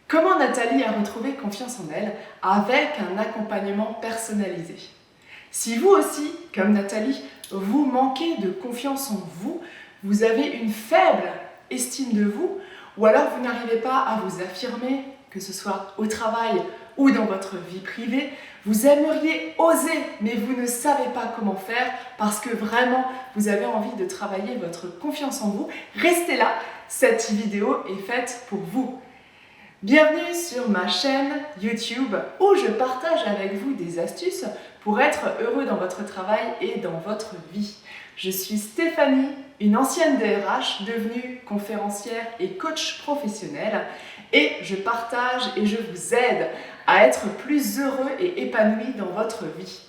Comment Nathalie a retrouvé confiance en elle avec un accompagnement personnalisé? Si vous aussi, comme Nathalie, vous manquez de confiance en vous, vous avez une faible estime de vous, ou alors vous n'arrivez pas à vous affirmer, que ce soit au travail ou dans votre vie privée, vous aimeriez oser, mais vous ne savez pas comment faire parce que vraiment vous avez envie de travailler votre confiance en vous, restez là, cette vidéo est faite pour vous. Bienvenue sur ma chaîne YouTube où je partage avec vous des astuces pour être heureux dans votre travail et dans votre vie. Je suis Stéphanie, une ancienne DRH devenue conférencière et coach professionnel et je partage et je vous aide à être plus heureux et épanoui dans votre vie.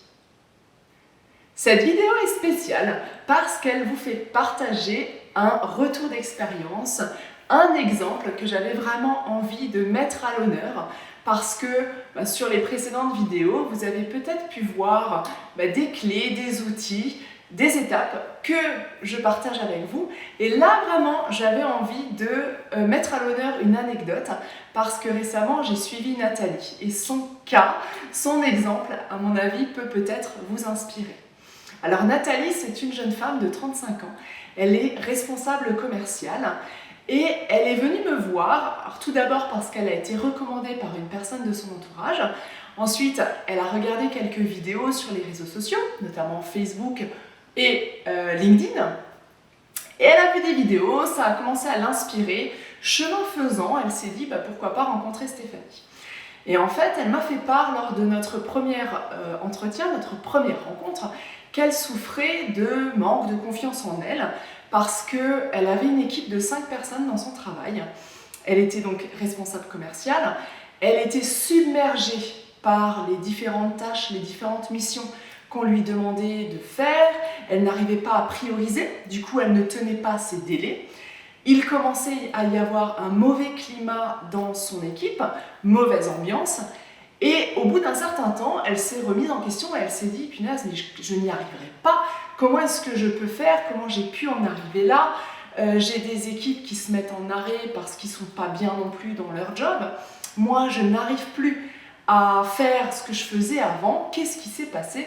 Cette vidéo est spéciale parce qu'elle vous fait partager un retour d'expérience, un exemple que j'avais vraiment envie de mettre à l'honneur parce que sur les précédentes vidéos, vous avez peut-être pu voir des clés, des outils, des étapes que je partage avec vous. Et là, vraiment, j'avais envie de mettre à l'honneur une anecdote parce que récemment, j'ai suivi Nathalie et son cas, son exemple, à mon avis, peut peut-être vous inspirer. Alors Nathalie, c'est une jeune femme de 35 ans. Elle est responsable commerciale. Et elle est venue me voir, alors tout d'abord parce qu'elle a été recommandée par une personne de son entourage. Ensuite, elle a regardé quelques vidéos sur les réseaux sociaux, notamment Facebook et LinkedIn. Et elle a vu des vidéos, ça a commencé à l'inspirer. Chemin faisant, elle s'est dit pourquoi pas rencontrer Stéphanie. Et en fait, elle m'a fait part lors de notre premier entretien, notre première rencontre, qu'elle souffrait de manque de confiance en elle parce qu'elle avait une équipe de 5 personnes dans son travail. Elle était donc responsable commerciale. Elle était submergée par les différentes tâches, les différentes missions qu'on lui demandait de faire. Elle n'arrivait pas à prioriser, du coup elle ne tenait pas ses délais. Il commençait à y avoir un mauvais climat dans son équipe, mauvaise ambiance. Et au bout d'un certain temps, elle s'est remise en question et elle s'est dit « Punaise, mais je n'y arriverai pas. Comment est-ce que je peux faire? Comment j'ai pu en arriver là? J'ai des équipes qui se mettent en arrêt parce qu'ils ne sont pas bien non plus dans leur job. Moi, je n'arrive plus à faire ce que je faisais avant. Qu'est-ce qui s'est passé?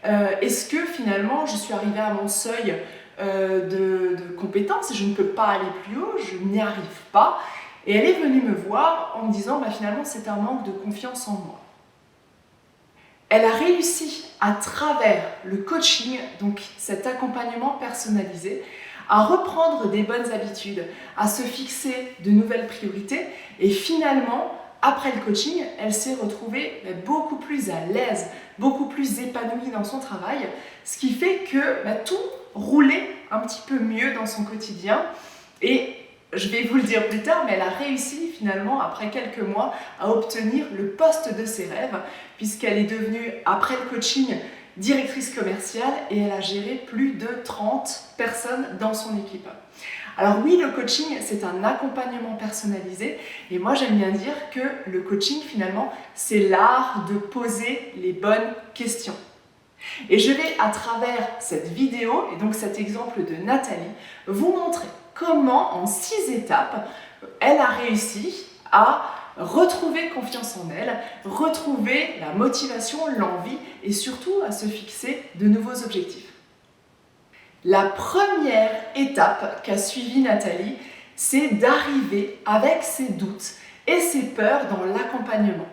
Est-ce que finalement, je suis arrivée à mon seuil de compétences et je ne peux pas aller plus haut? Je n'y arrive pas. » Et elle est venue me voir en me disant finalement c'est un manque de confiance en moi. Elle a réussi à travers le coaching, donc cet accompagnement personnalisé, à reprendre des bonnes habitudes, à se fixer de nouvelles priorités et finalement, après le coaching, elle s'est retrouvée beaucoup plus à l'aise, beaucoup plus épanouie dans son travail, ce qui fait que tout roulait un petit peu mieux dans son quotidien et je vais vous le dire plus tard, mais elle a réussi finalement, après quelques mois, à obtenir le poste de ses rêves, puisqu'elle est devenue, après le coaching, directrice commerciale et elle a géré plus de 30 personnes dans son équipe. Alors oui, le coaching, c'est un accompagnement personnalisé et moi j'aime bien dire que le coaching, finalement, c'est l'art de poser les bonnes questions. Et je vais, à travers cette vidéo, et donc cet exemple de Nathalie, vous montrer comment, en 6 étapes, elle a réussi à retrouver confiance en elle, retrouver la motivation, l'envie et surtout à se fixer de nouveaux objectifs. La première étape qu'a suivie Nathalie, c'est d'arriver avec ses doutes et ses peurs dans l'accompagnement.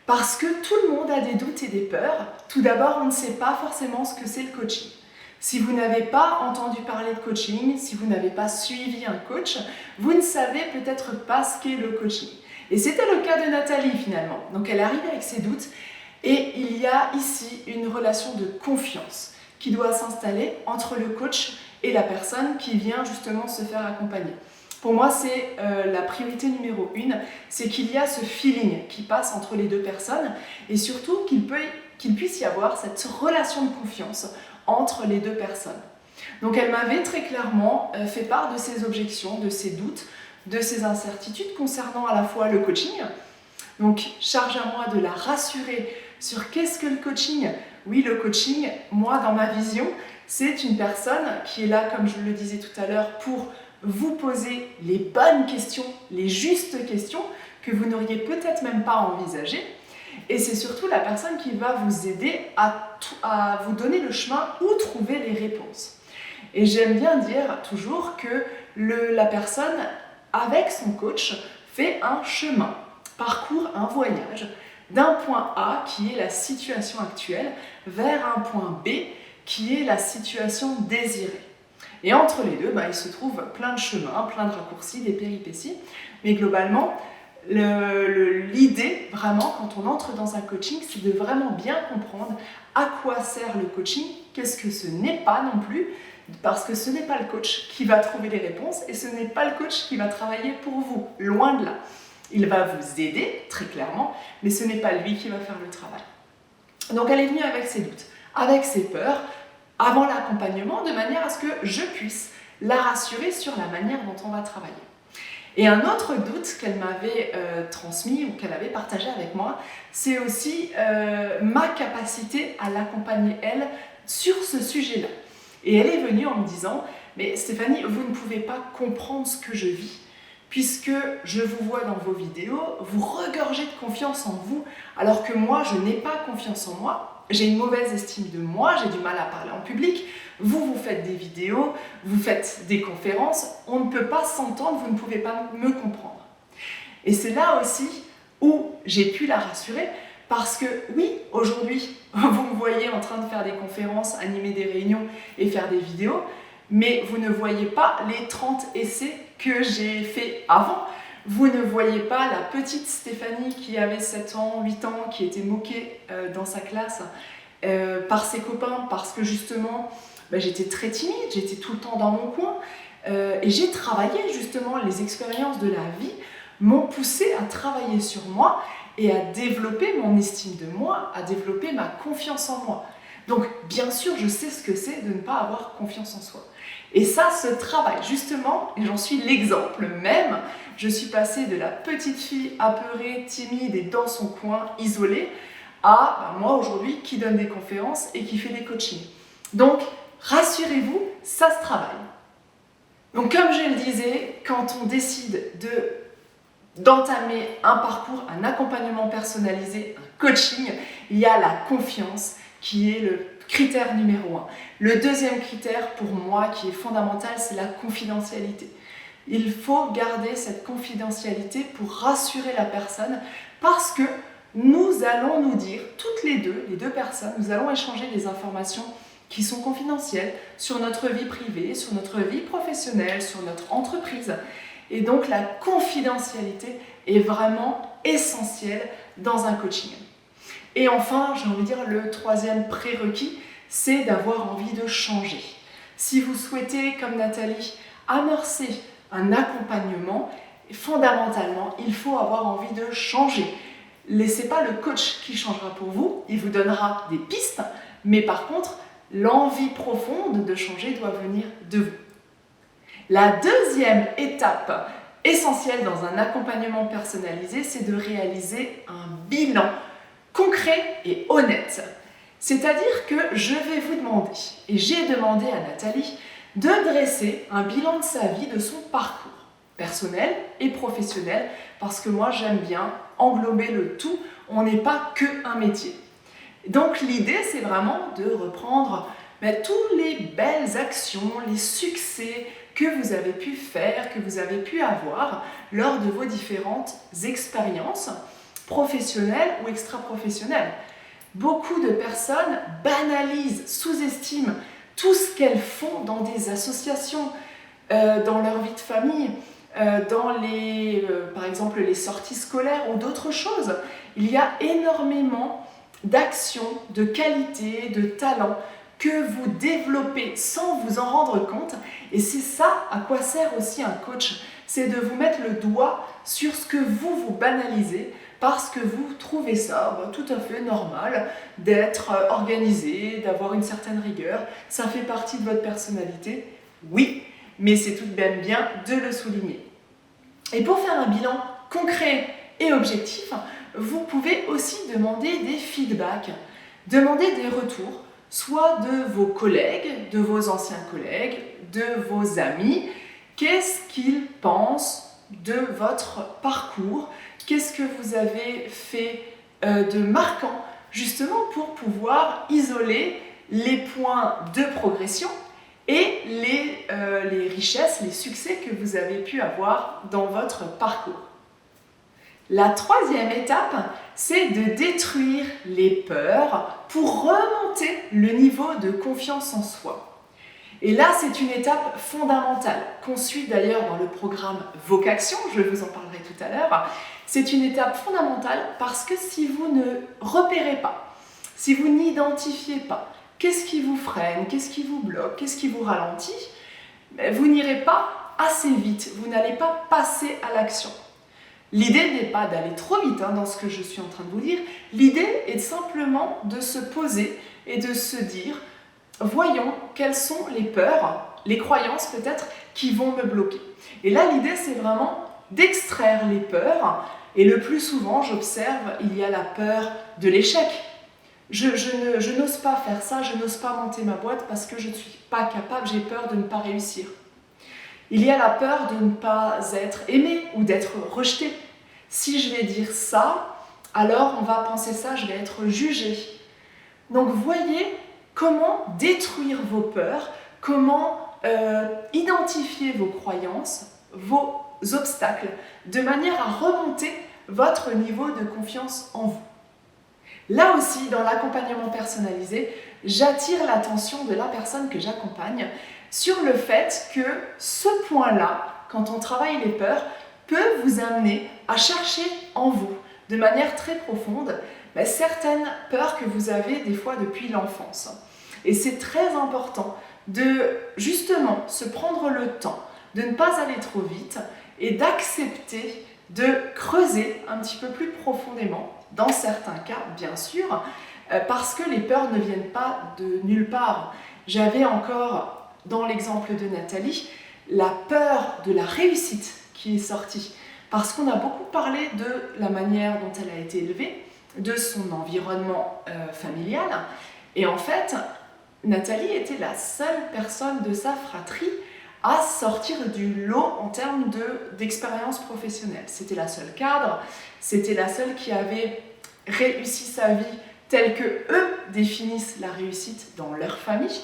Parce que tout le monde a des doutes et des peurs. Tout d'abord, on ne sait pas forcément ce que c'est le coaching. Si vous n'avez pas entendu parler de coaching, si vous n'avez pas suivi un coach, vous ne savez peut-être pas ce qu'est le coaching. Et c'était le cas de Nathalie finalement. Donc elle arrive avec ses doutes et il y a ici une relation de confiance qui doit s'installer entre le coach et la personne qui vient justement se faire accompagner. Pour moi, c'est la priorité numéro 1, c'est qu'il y a ce feeling qui passe entre les deux personnes et surtout qu'il puisse y avoir cette relation de confiance entre les deux personnes. Donc elle m'avait très clairement fait part de ses objections, de ses doutes, de ses incertitudes concernant à la fois le coaching. Donc charge à moi de la rassurer sur qu'est-ce que le coaching. Oui, le coaching, moi dans ma vision, c'est une personne qui est là, comme je le disais tout à l'heure, pour vous poser les bonnes questions, les justes questions que vous n'auriez peut-être même pas envisagé. Et c'est surtout la personne qui va vous aider à vous donner le chemin où trouver les réponses. Et j'aime bien dire toujours que la personne, avec son coach, fait un chemin, parcourt un voyage d'un point A, qui est la situation actuelle, vers un point B, qui est la situation désirée. Et entre les deux, il se trouve plein de chemins, plein de raccourcis, des péripéties. Mais globalement, l'idée, vraiment, quand on entre dans un coaching, c'est de vraiment bien comprendre à quoi sert le coaching, qu'est-ce que ce n'est pas non plus, parce que ce n'est pas le coach qui va trouver les réponses et ce n'est pas le coach qui va travailler pour vous, loin de là. Il va vous aider, très clairement, mais ce n'est pas lui qui va faire le travail. Donc elle est venue avec ses doutes, avec ses peurs, avant l'accompagnement, de manière à ce que je puisse la rassurer sur la manière dont on va travailler. Et un autre doute qu'elle m'avait transmis ou qu'elle avait partagé avec moi, c'est aussi ma capacité à l'accompagner, elle, sur ce sujet-là. Et elle est venue en me disant « Mais Stéphanie, vous ne pouvez pas comprendre ce que je vis, puisque je vous vois dans vos vidéos, vous regorgez de confiance en vous, alors que moi, je n'ai pas confiance en moi. J'ai une mauvaise estime de moi, j'ai du mal à parler en public. Vous faites des vidéos, vous faites des conférences, on ne peut pas s'entendre, vous ne pouvez pas me comprendre. » Et c'est là aussi où j'ai pu la rassurer, parce que oui, aujourd'hui, vous me voyez en train de faire des conférences, animer des réunions et faire des vidéos, mais vous ne voyez pas les 30 essais que j'ai fait avant. Vous ne voyez pas la petite Stéphanie qui avait 7 ans, 8 ans, qui était moquée dans sa classe par ses copains, parce que justement, j'étais très timide, j'étais tout le temps dans mon coin. Et j'ai travaillé justement, les expériences de la vie m'ont poussée à travailler sur moi et à développer mon estime de moi, à développer ma confiance en moi. Donc bien sûr, je sais ce que c'est de ne pas avoir confiance en soi. Et ça se travaille justement, et j'en suis l'exemple même. Je suis passée de la petite fille apeurée, timide et dans son coin, isolée, à moi aujourd'hui qui donne des conférences et qui fait des coachings. Donc rassurez-vous, ça se travaille. Donc comme je le disais, quand on décide d'entamer un parcours, un accompagnement personnalisé, un coaching, il y a la confiance qui est le critère numéro 1. Le deuxième critère pour moi qui est fondamental, c'est la confidentialité. Il faut garder cette confidentialité pour rassurer la personne, parce que nous allons nous dire, toutes les deux personnes, nous allons échanger des informations qui sont confidentielles sur notre vie privée, sur notre vie professionnelle, sur notre entreprise. Et donc la confidentialité est vraiment essentielle dans un coaching. Et enfin, j'ai envie de dire, le troisième prérequis, c'est d'avoir envie de changer. Si vous souhaitez, comme Nathalie, amorcer un accompagnement, fondamentalement, il faut avoir envie de changer. Laissez pas le coach qui changera pour vous, il vous donnera des pistes, mais par contre, l'envie profonde de changer doit venir de vous. La deuxième étape essentielle dans un accompagnement personnalisé, c'est de réaliser un bilan concret et honnête. C'est-à-dire que je vais vous demander, et j'ai demandé à Nathalie, de dresser un bilan de sa vie, de son parcours personnel et professionnel, parce que moi j'aime bien englober le tout, on n'est pas qu'un métier. Donc l'idée, c'est vraiment de reprendre toutes les belles actions, les succès que vous avez pu faire, que vous avez pu avoir lors de vos différentes expériences professionnelles ou extra-professionnelles. Beaucoup de personnes banalisent, sous-estiment tout ce qu'elles font dans des associations, dans leur vie de famille, dans par exemple les sorties scolaires ou d'autres choses. Il y a énormément d'actions, de qualités, de talents que vous développez sans vous en rendre compte. Et c'est ça à quoi sert aussi un coach, c'est de vous mettre le doigt sur ce que vous banalisez, parce que vous trouvez ça tout à fait normal d'être organisé, d'avoir une certaine rigueur. Ça fait partie de votre personnalité, oui, mais c'est tout de même bien de le souligner. Et pour faire un bilan concret et objectif, vous pouvez aussi demander des feedbacks, demander des retours, soit de vos collègues, de vos anciens collègues, de vos amis. Qu'est-ce qu'ils pensent de votre parcours, qu'est-ce que vous avez fait de marquant, justement pour pouvoir isoler les points de progression et les richesses, les succès que vous avez pu avoir dans votre parcours. La troisième étape, c'est de détruire les peurs pour remonter le niveau de confiance en soi. Et là, c'est une étape fondamentale, qu'on suit d'ailleurs dans le programme Vocation, je vous en parlerai tout à l'heure. C'est une étape fondamentale parce que si vous ne repérez pas, si vous n'identifiez pas, qu'est-ce qui vous freine, qu'est-ce qui vous bloque, qu'est-ce qui vous ralentit, vous n'irez pas assez vite, vous n'allez pas passer à l'action. L'idée n'est pas d'aller trop vite dans ce que je suis en train de vous dire, l'idée est simplement de se poser et de se dire voyons quelles sont les peurs, les croyances peut-être qui vont me bloquer. Et là l'idée c'est vraiment d'extraire les peurs et le plus souvent j'observe il y a la peur de l'échec. Je n'ose pas faire ça, je n'ose pas monter ma boîte parce que je ne suis pas capable, j'ai peur de ne pas réussir. Il y a la peur de ne pas être aimé ou d'être rejeté. Si je vais dire ça, alors on va penser ça, je vais être jugé. Donc voyez comment détruire vos peurs, comment identifier vos croyances, vos obstacles, de manière à remonter votre niveau de confiance en vous. Là aussi, dans l'accompagnement personnalisé, j'attire l'attention de la personne que j'accompagne sur le fait que ce point-là, quand on travaille les peurs, peut vous amener à chercher en vous, de manière très profonde, certaines peurs que vous avez des fois depuis l'enfance. Et c'est très important de justement se prendre le temps, de ne pas aller trop vite et d'accepter de creuser un petit peu plus profondément, dans certains cas bien sûr, parce que les peurs ne viennent pas de nulle part. J'avais encore, dans l'exemple de Nathalie, la peur de la réussite qui est sortie, parce qu'on a beaucoup parlé de la manière dont elle a été élevée, de son environnement familial, et en fait, Nathalie était la seule personne de sa fratrie à sortir du lot en termes d'expérience professionnelle. C'était la seule cadre, c'était la seule qui avait réussi sa vie telle que eux définissent la réussite dans leur famille.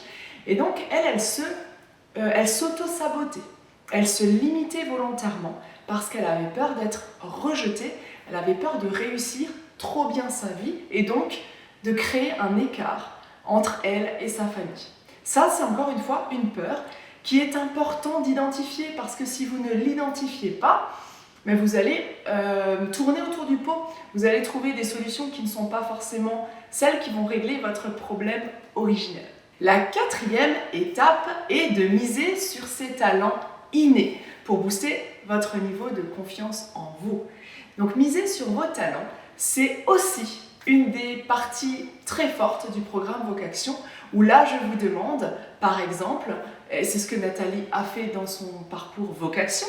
Et donc, elle s'auto-sabotait, elle se limitait volontairement parce qu'elle avait peur d'être rejetée, elle avait peur de réussir trop bien sa vie et donc de créer un écart entre elle et sa famille. Ça, c'est encore une fois une peur qui est important d'identifier parce que si vous ne l'identifiez pas, mais vous allez tourner autour du pot. Vous allez trouver des solutions qui ne sont pas forcément celles qui vont régler votre problème originel. La quatrième étape est de miser sur ses talents innés pour booster votre niveau de confiance en vous. Donc miser sur vos talents, c'est aussi une des parties très fortes du programme Vocation où là je vous demande, par exemple, et c'est ce que Nathalie a fait dans son parcours Vocation,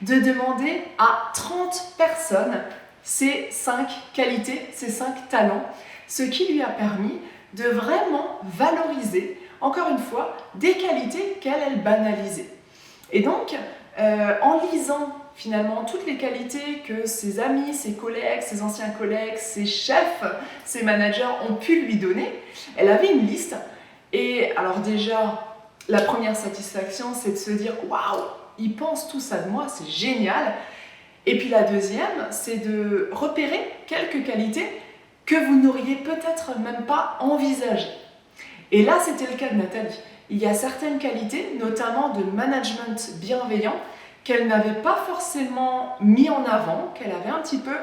de demander à 30 personnes ces 5 qualités, ces 5 talents, ce qui lui a permis de vraiment valoriser, encore une fois, des qualités qu'elle banalisait. Et donc, en lisant finalement toutes les qualités que ses amis, ses collègues, ses anciens collègues, ses chefs, ses managers ont pu lui donner, elle avait une liste. Et alors déjà, la première satisfaction, c'est de se dire « Waouh, ils pensent tout ça de moi, c'est génial !» Et puis la deuxième, c'est de repérer quelques qualités que vous n'auriez peut-être même pas envisagées. Et là, c'était le cas de Nathalie. Il y a certaines qualités, notamment de management bienveillant, qu'elle n'avait pas forcément mis en avant, qu'elle avait un petit peu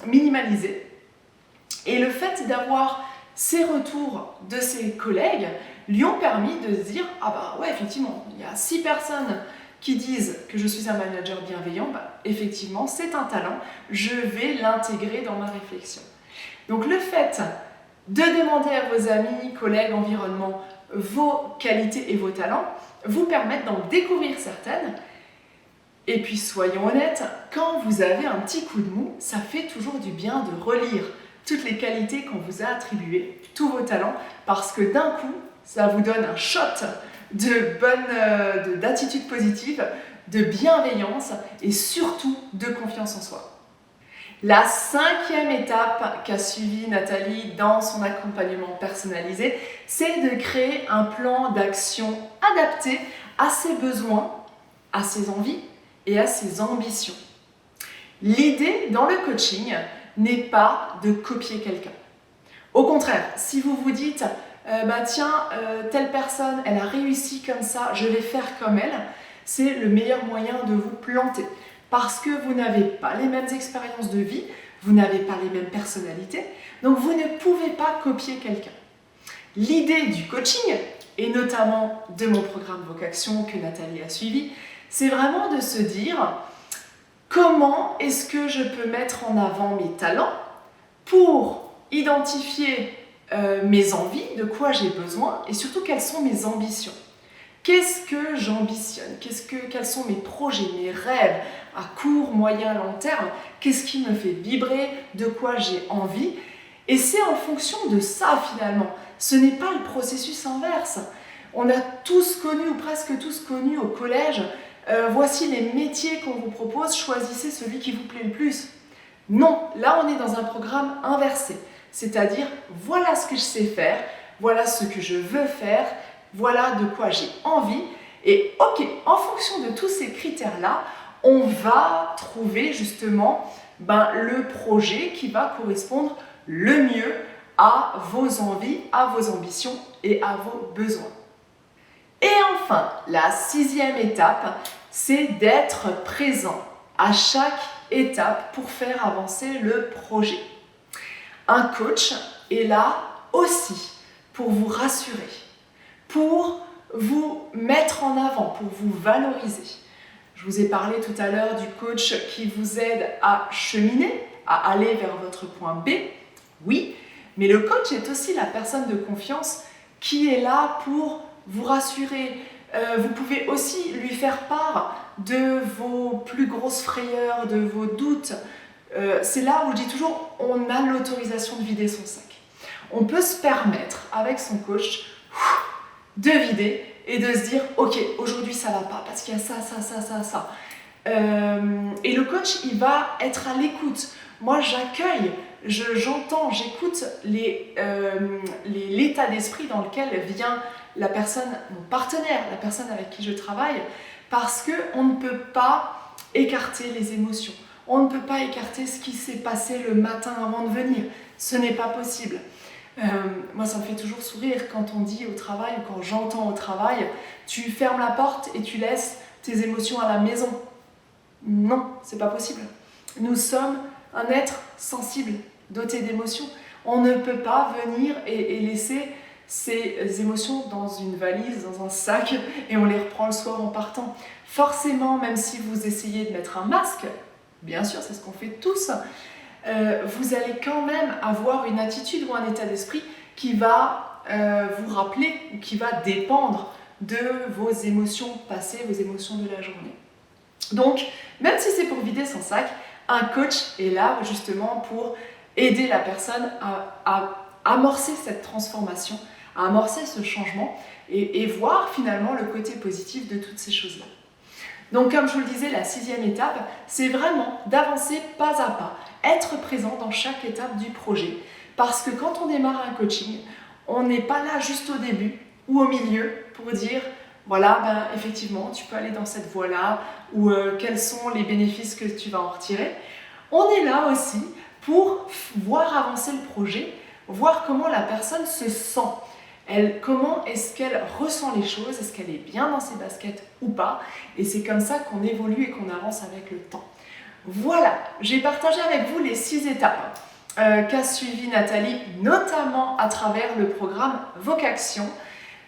minimalisé. Et le fait d'avoir ces retours de ses collègues lui ont permis de se dire « Ah bah ouais, effectivement, il y a 6 personnes qui disent que je suis un manager bienveillant, bah, effectivement, c'est un talent, je vais l'intégrer dans ma réflexion. » Donc le fait de demander à vos amis, collègues, environnement, vos qualités et vos talents, vous permettent d'en découvrir certaines. Et puis soyons honnêtes, quand vous avez un petit coup de mou, ça fait toujours du bien de relire toutes les qualités qu'on vous a attribuées, tous vos talents, parce que d'un coup, ça vous donne un shot d'attitude positive, de bienveillance et surtout de confiance en soi. La 5e étape qu'a suivi Nathalie dans son accompagnement personnalisé, c'est de créer un plan d'action adapté à ses besoins, à ses envies et à ses ambitions. L'idée dans le coaching n'est pas de copier quelqu'un. Au contraire, si vous vous dites telle personne, elle a réussi comme ça, je vais faire comme elle, c'est le meilleur moyen de vous planter. Parce que vous n'avez pas les mêmes expériences de vie, vous n'avez pas les mêmes personnalités, donc vous ne pouvez pas copier quelqu'un. L'idée du coaching, et notamment de mon programme Vocaction que Nathalie a suivi, c'est vraiment de se dire comment est-ce que je peux mettre en avant mes talents pour identifier mes envies, de quoi j'ai besoin et surtout quelles sont mes ambitions. Qu'est-ce que j'ambitionne? Quels sont mes projets, mes rêves à court, moyen, long terme? Qu'est-ce qui me fait vibrer? De quoi j'ai envie? Et c'est en fonction de ça finalement. Ce n'est pas le processus inverse. On a tous connu, ou presque tous connu au collège, voici les métiers qu'on vous propose, choisissez celui qui vous plaît le plus. Non, là on est dans un programme inversé. C'est-à-dire, voilà ce que je sais faire, voilà ce que je veux faire, voilà de quoi j'ai envie. Et ok, en fonction de tous ces critères-là, on va trouver justement le projet qui va correspondre le mieux à vos envies, à vos ambitions et à vos besoins. Et enfin, la 6e étape, c'est d'être présent à chaque étape pour faire avancer le projet. Un coach est là aussi pour vous rassurer, pour vous mettre en avant, pour vous valoriser. Je vous ai parlé tout à l'heure du coach qui vous aide à cheminer, à aller vers votre point B. Oui, mais le coach est aussi la personne de confiance qui est là pour vous rassurer. Vous pouvez aussi lui faire part de vos plus grosses frayeurs, de vos doutes. C'est là où je dis toujours, on a l'autorisation de vider son sac. On peut se permettre, avec son coach, de vider et de se dire, ok, aujourd'hui ça va pas parce qu'il y a ça. Et le coach, il va être à l'écoute. Moi, j'accueille, j'entends, j'écoute l'état d'esprit dans lequel vient la personne, mon partenaire, la personne avec qui je travaille, parce qu'on ne peut pas écarter les émotions. On ne peut pas écarter ce qui s'est passé le matin avant de venir. Ce n'est pas possible. Moi, ça me fait toujours sourire quand on dit au travail, ou quand j'entends au travail, tu fermes la porte et tu laisses tes émotions à la maison. Non, c'est pas possible. Nous sommes un être sensible, doté d'émotions. On ne peut pas venir et laisser ces émotions dans une valise, dans un sac, et on les reprend le soir en partant. Forcément, même si vous essayez de mettre un masque, bien sûr, c'est ce qu'on fait tous, vous allez quand même avoir une attitude ou un état d'esprit qui va vous rappeler, ou qui va dépendre de vos émotions passées, vos émotions de la journée. Donc, même si c'est pour vider son sac, un coach est là justement pour aider la personne à amorcer cette transformation, à amorcer ce changement et voir finalement le côté positif de toutes ces choses-là. Donc comme je vous le disais, la 6e étape, c'est vraiment d'avancer pas à pas, être présent dans chaque étape du projet. Parce que quand on démarre un coaching, on n'est pas là juste au début ou au milieu pour dire voilà, effectivement, tu peux aller dans cette voie-là ou quels sont les bénéfices que tu vas en retirer. On est là aussi pour voir avancer le projet, voir comment la personne se sent. Comment est-ce qu'elle ressent les choses? Est-ce qu'elle est bien dans ses baskets ou pas? Et c'est comme ça qu'on évolue et qu'on avance avec le temps. Voilà, j'ai partagé avec vous les 6 étapes qu'a suivi Nathalie, notamment à travers le programme Vocaction.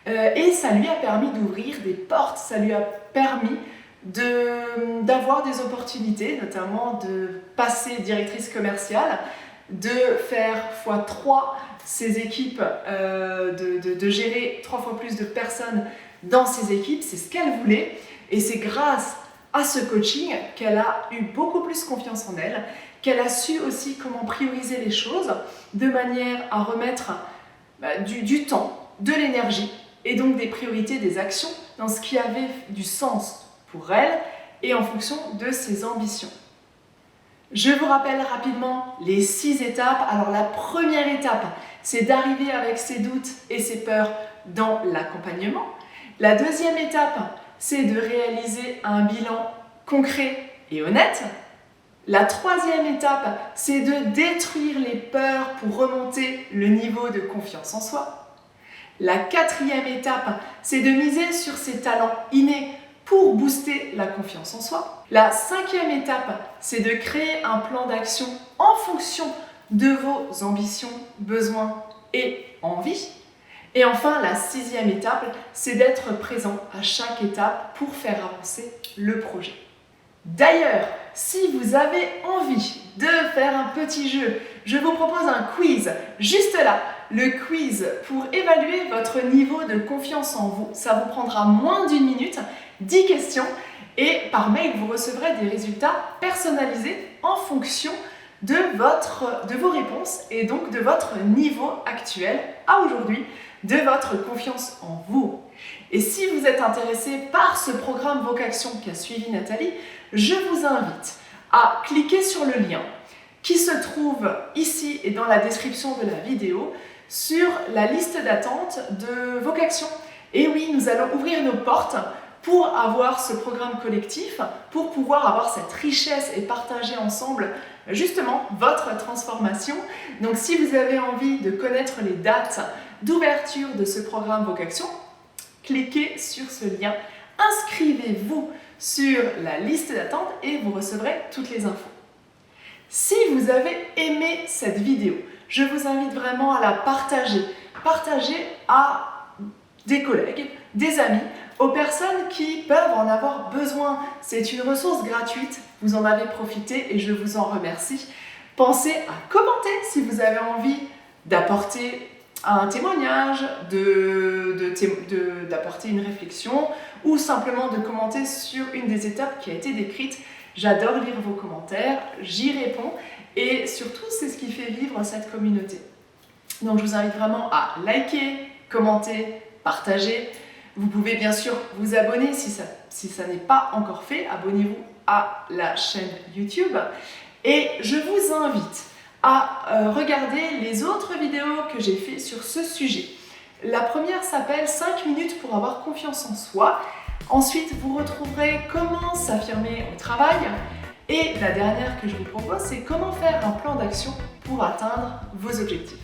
Et ça lui a permis d'ouvrir des portes, ça lui a permis d'avoir des opportunités, notamment de passer directrice commerciale, de faire x3 ses équipes, de gérer 3 fois plus de personnes dans ses équipes. C'est ce qu'elle voulait et c'est grâce à ce coaching qu'elle a eu beaucoup plus confiance en elle, qu'elle a su aussi comment prioriser les choses de manière à remettre du temps, de l'énergie et donc des priorités, des actions dans ce qui avait du sens pour elle et en fonction de ses ambitions. Je vous rappelle rapidement les 6 étapes. Alors la première étape, c'est d'arriver avec ses doutes et ses peurs dans l'accompagnement. La deuxième étape, c'est de réaliser un bilan concret et honnête. La troisième étape, c'est de détruire les peurs pour remonter le niveau de confiance en soi. La quatrième étape, c'est de miser sur ses talents innés pour booster la confiance en soi. La cinquième étape, c'est de créer un plan d'action en fonction de vos ambitions, besoins et envies. Et enfin, la sixième étape, c'est d'être présent à chaque étape pour faire avancer le projet. D'ailleurs, si vous avez envie de faire un petit jeu, je vous propose un quiz, juste là, le quiz pour évaluer votre niveau de confiance en vous. Ça vous prendra moins d'1 minute, 10 questions, et par mail, vous recevrez des résultats personnalisés en fonction de vos réponses et donc de votre niveau actuel à aujourd'hui, de votre confiance en vous. Et si vous êtes intéressé par ce programme Vocaction qu'a suivi Nathalie, je vous invite à cliquer sur le lien qui se trouve ici et dans la description de la vidéo sur la liste d'attente de Vocaction. Et oui, nous allons ouvrir nos portes pour avoir ce programme collectif, pour pouvoir avoir cette richesse et partager ensemble justement votre transformation. Donc si vous avez envie de connaître les dates d'ouverture de ce programme Vocaction, cliquez sur ce lien, inscrivez-vous sur la liste d'attente et vous recevrez toutes les infos. Si vous avez aimé cette vidéo, je vous invite vraiment à la partager. Partager à des collègues, des amis, aux personnes qui peuvent en avoir besoin. C'est une ressource gratuite, vous en avez profité et je vous en remercie. Pensez à commenter si vous avez envie d'apporter un témoignage, d'apporter une réflexion ou simplement de commenter sur une des étapes qui a été décrite. J'adore lire vos commentaires, j'y réponds et surtout c'est ce qui fait vivre cette communauté. Donc je vous invite vraiment à liker, commenter, partager. Vous pouvez bien sûr vous abonner si ça n'est pas encore fait. Abonnez-vous à la chaîne YouTube et je vous invite à regarder les autres vidéos que j'ai fait sur ce sujet. La première s'appelle 5 minutes pour avoir confiance en soi. Ensuite, vous retrouverez comment s'affirmer au travail. Et la dernière que je vous propose, c'est comment faire un plan d'action pour atteindre vos objectifs.